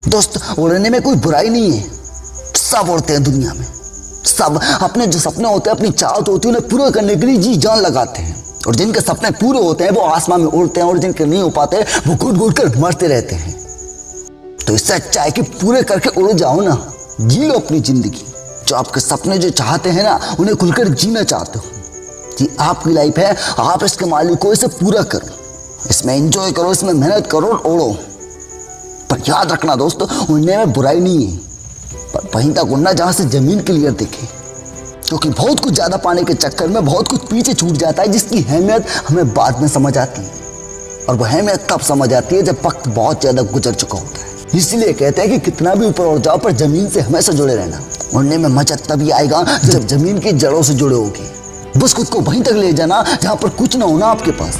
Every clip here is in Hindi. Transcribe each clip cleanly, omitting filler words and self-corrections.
दोस्त, उड़ने में कोई बुराई नहीं है। सब उड़ते हैं दुनिया में, सब अपने जो सपने होते हैं, अपनी चाहत होती है, उन्हें पूरा करने के लिए जी जान लगाते हैं। और जिनके सपने पूरे होते हैं वो आसमान में उड़ते हैं, और जिनके नहीं हो पाते वो घुट घुट कर मरते रहते हैं। तो इससे अच्छा है कि पूरे करके उड़ जाओ ना, जी लो अपनी जिंदगी। जो आपके सपने जो चाहते हैं ना, उन्हें खुलकर जीना चाहते हो। ये आपकी लाइफ है, आप इसके मालिक हो। इसे पूरा करो, इसमें एंजॉय करो, इसमें मेहनत करो और उड़ो। पर याद रखना दोस्त, उड़ने में बुराई नहीं है, पर वहीं तक उड़ना जहां से जमीन क्लियर दिखे। क्योंकि बहुत कुछ ज्यादा पाने के चक्कर में बहुत कुछ पीछे छूट जाता है, जिसकी अहमियत हमें बाद में समझ आती है। और वह अहमियत तब समझ आती है जब वक्त बहुत ज्यादा गुजर चुका होता है। इसलिए कहते हैं कि कितना भी ऊपर उड़ जाओ, पर जमीन से हमेशा जुड़े रहना। उड़ने में मजा तभी आएगा जब जमीन की जड़ों से जुड़े होगे। बस खुद को वहीं तक ले जाना जहां पर कुछ ना होना आपके पास,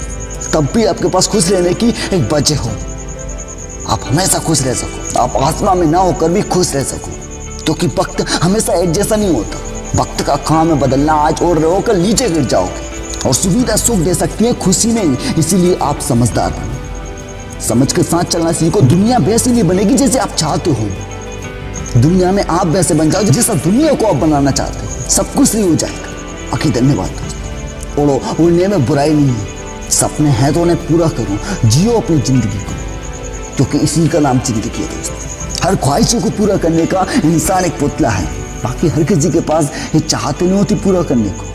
तब भी आपके पास खुश रहने की एक वजह हो। आप हमेशा खुश रह सको, आप आसमान में ना होकर भी खुश रह सको। क्योंकि वक्त हमेशा एक जैसा नहीं होता। वक्त का काम है बदलना। आज उड़ रहे हो, कल नीचे गिर जाओगे। और सुविधा सुख दे सकती है, खुशी नहीं। इसीलिए आप समझदार बनो, समझ के साथ चलना सीखो। दुनिया वैसी नहीं बनेगी जैसे आप चाहते हो, दुनिया में आप वैसे बन जाओ जैसा दुनिया को आप बनाना चाहते हो। सब कुछ सही हो जाएगा। बाकी धन्यवाद दोस्तों। उड़ो, उड़ने में बुराई नहीं है। सपने हैं तो उन्हें पूरा करो, जियो अपनी जिंदगी को, क्योंकि इसी का नाम जिंदगी है दोस्तों। हर ख्वाहिशों को पूरा करने का इंसान एक पुतला है। बाकी हर किसी के पास ये चाहते नहीं होती पूरा करने को।